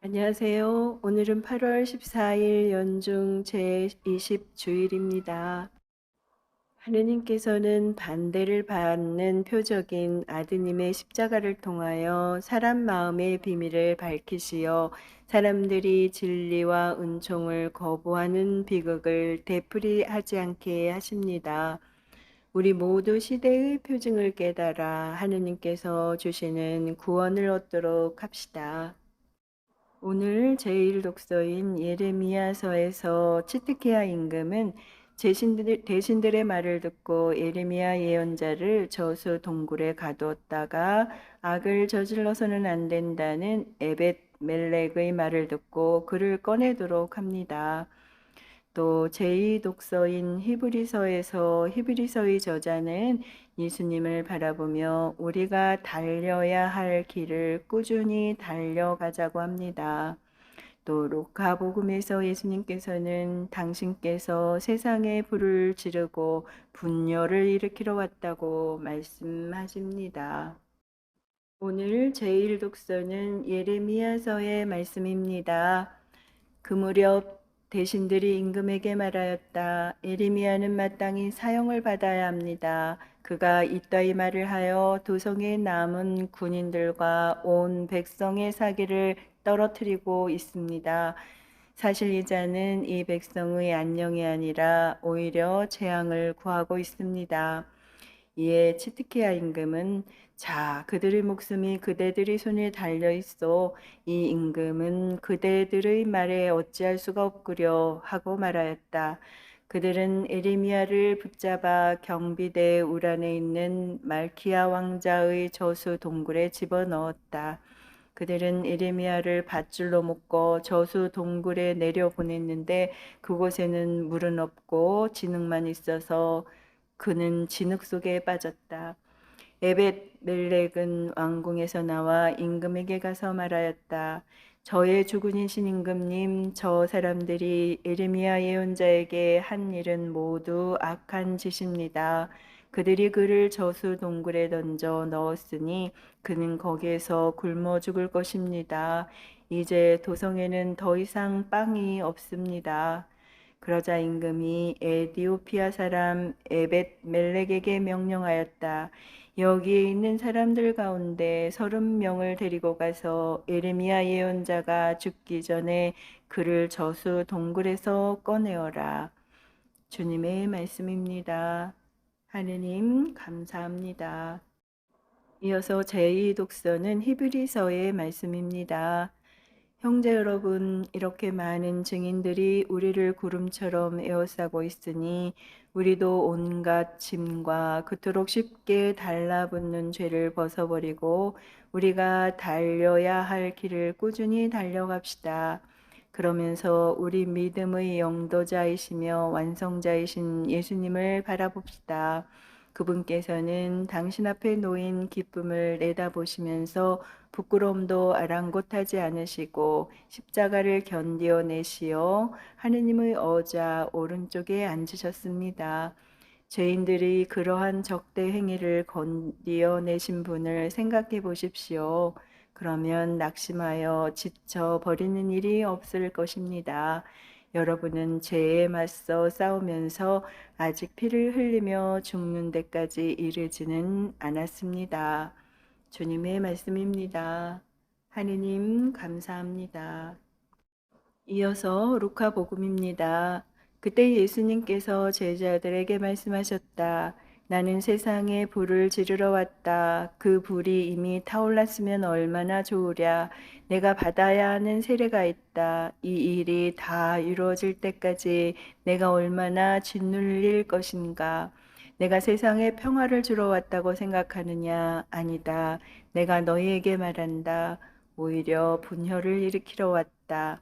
안녕하세요. 오늘은 8월 14일 연중 제20 주일입니다. 하느님께서는 반대를 받는 표적인 아드님의 십자가를 통하여 사람 마음의 비밀을 밝히시어 사람들이 진리와 은총을 거부하는 비극을 되풀이하지 않게 하십니다. 우리 모두 시대의 표징을 깨달아 하느님께서 주시는 구원을 얻도록 합시다. 오늘 제일 독서인 예레미야서에서 치트키야 임금은 대신들의 말을 듣고 예레미야 예언자를 저수 동굴에 가두었다가 악을 저질러서는 안 된다는 에벳 멜렉의 말을 듣고 그를 꺼내도록 합니다. 또 제2독서인 히브리서의 저자는 예수님을 바라보며 우리가 달려야 할 길을 꾸준히 달려가자고 합니다. 또 루카복음에서 예수님께서는 당신께서 세상에 불을 지르고 분열을 일으키러 왔다고 말씀하십니다. 오늘 제1독서는 예레미야서의 말씀입니다. 그 무렵 대신들이 임금에게 말하였다. 예레미야는 마땅히 사형을 받아야 합니다. 그가 이따위 말을 하여 도성에 남은 군인들과 온 백성의 사기를 떨어뜨리고 있습니다. 사실 이 자는 이 백성의 안녕이 아니라 오히려 재앙을 구하고 있습니다. 이에 치트키야 임금은 자, 그들의 목숨이 그대들의 손에 달려 있어 이 임금은 그대들의 말에 어찌할 수가 없구려 하고 말하였다. 그들은 에레미야를 붙잡아 경비대 우란에 있는 말키야 왕자의 저수 동굴에 집어넣었다. 그들은 에레미야를 밧줄로 묶어 저수 동굴에 내려 보냈는데 그곳에는 물은 없고 진흙만 있어서 그는 진흙 속에 빠졌다. 에벳 멜렉은 왕궁에서 나와 임금에게 가서 말하였다. 저의 주군이신 임금님, 저 사람들이 에레미야 예언자에게 한 일은 모두 악한 짓입니다. 그들이 그를 저수 동굴에 던져 넣었으니 그는 거기에서 굶어 죽을 것입니다. 이제 도성에는 더 이상 빵이 없습니다. 그러자 임금이 에디오피아 사람 에벳 멜렉에게 명령하였다. 여기에 있는 사람들 가운데 30명을 데리고 가서 예레미야 예언자가 죽기 전에 그를 저수 동굴에서 꺼내어라. 주님의 말씀입니다. 하느님 감사합니다. 이어서 제2독서는 히브리서의 말씀입니다. 형제 여러분, 이렇게 많은 증인들이 우리를 구름처럼 에워싸고 있으니 우리도 온갖 짐과 그토록 쉽게 달라붙는 죄를 벗어버리고 우리가 달려야 할 길을 꾸준히 달려갑시다. 그러면서 우리 믿음의 영도자이시며 완성자이신 예수님을 바라봅시다. 그분께서는 당신 앞에 놓인 기쁨을 내다보시면서 부끄러움도 아랑곳하지 않으시고 십자가를 견디어내시어 하느님의 어자 오른쪽에 앉으셨습니다. 죄인들이 그러한 적대 행위를 건디어내신 분을 생각해 보십시오. 그러면 낙심하여 지쳐 버리는 일이 없을 것입니다. 여러분은 죄에 맞서 싸우면서 아직 피를 흘리며 죽는 데까지 이르지는 않았습니다. 주님의 말씀입니다. 하느님 감사합니다. 이어서 루카 복음입니다. 그때 예수님께서 제자들에게 말씀하셨다. 나는 세상에 불을 지르러 왔다. 그 불이 이미 타올랐으면 얼마나 좋으랴. 내가 받아야 하는 세례가 있다. 이 일이 다 이루어질 때까지 내가 얼마나 짓눌릴 것인가. 내가 세상에 평화를 주러 왔다고 생각하느냐? 아니다. 내가 너희에게 말한다. 오히려 분열을 일으키러 왔다.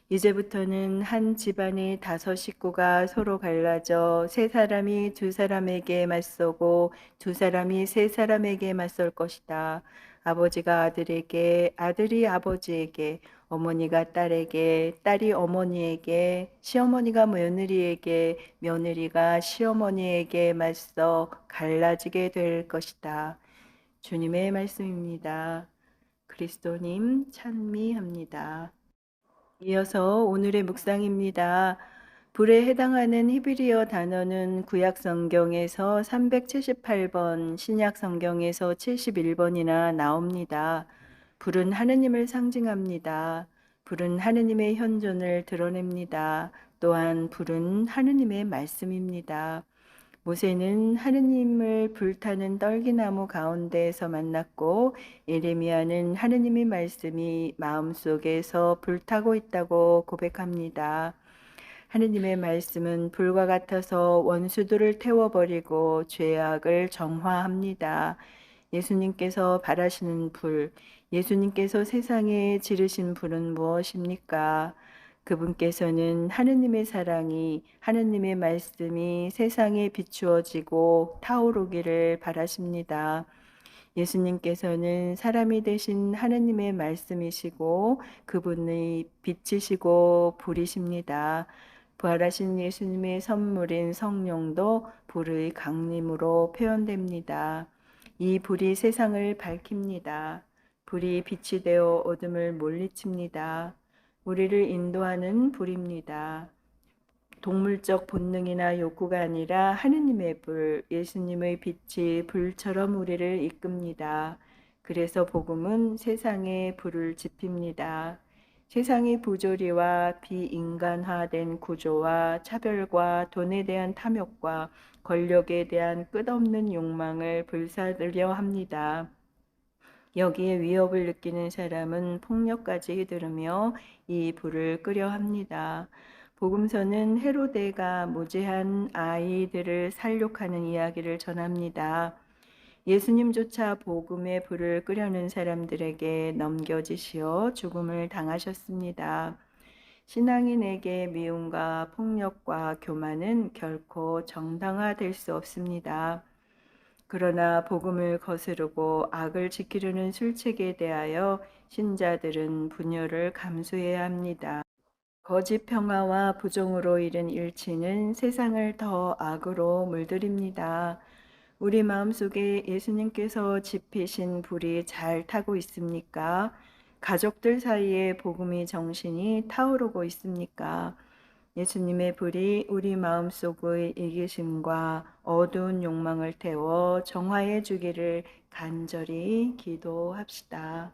이제부터는 한 집안이 5식구가 서로 갈라져 세 사람이 두 사람에게 맞서고 두 사람이 세 사람에게 맞설 것이다. 아버지가 아들에게, 아들이 아버지에게, 어머니가 딸에게, 딸이 어머니에게, 시어머니가 며느리에게, 며느리가 시어머니에게 맞서 갈라지게 될 것이다. 주님의 말씀입니다. 그리스도님 찬미합니다. 이어서 오늘의 묵상입니다. 불에 해당하는 히브리어 단어는 구약 성경에서 378번, 신약 성경에서 71번이나 나옵니다. 불은 하느님을 상징합니다. 불은 하느님의 현존을 드러냅니다. 또한 불은 하느님의 말씀입니다. 모세는 하느님을 불타는 떨기나무 가운데에서 만났고 예레미야는 하느님의 말씀이 마음속에서 불타고 있다고 고백합니다. 하느님의 말씀은 불과 같아서 원수들을 태워버리고 죄악을 정화합니다. 예수님께서 바라시는 불, 예수님께서 세상에 지르신 불은 무엇입니까? 그분께서는 하느님의 사랑이, 하느님의 말씀이 세상에 비추어지고 타오르기를 바라십니다. 예수님께서는 사람이 되신 하느님의 말씀이시고 그분의 빛이시고 불이십니다. 부활하신 예수님의 선물인 성령도 불의 강림으로 표현됩니다. 이 불이 세상을 밝힙니다. 불이 빛이 되어 어둠을 물리칩니다. 우리를 인도하는 불입니다. 동물적 본능이나 욕구가 아니라 하느님의 불, 예수님의 빛이 불처럼 우리를 이끕니다. 그래서 복음은 세상에 불을 지핍니다. 세상의 부조리와 비인간화된 구조와 차별과 돈에 대한 탐욕과 권력에 대한 끝없는 욕망을 불사르려 합니다. 여기에 위협을 느끼는 사람은 폭력까지 휘두르며 이 불을 끄려 합니다. 복음서는 헤로데가 무죄한 아이들을 살육하는 이야기를 전합니다. 예수님조차 복음의 불을 끄려는 사람들에게 넘겨지시어 죽음을 당하셨습니다. 신앙인에게 미움과 폭력과 교만은 결코 정당화될 수 없습니다. 그러나 복음을 거스르고 악을 지키려는 술책에 대하여 신자들은 분열을 감수해야 합니다. 거짓 평화와 부정으로 이른 일치는 세상을 더 악으로 물들입니다. 우리 마음속에 예수님께서 지피신 불이 잘 타고 있습니까? 가족들 사이에 복음의 정신이 타오르고 있습니까? 예수님의 불이 우리 마음속의 이기심과 어두운 욕망을 태워 정화해 주기를 간절히 기도합시다.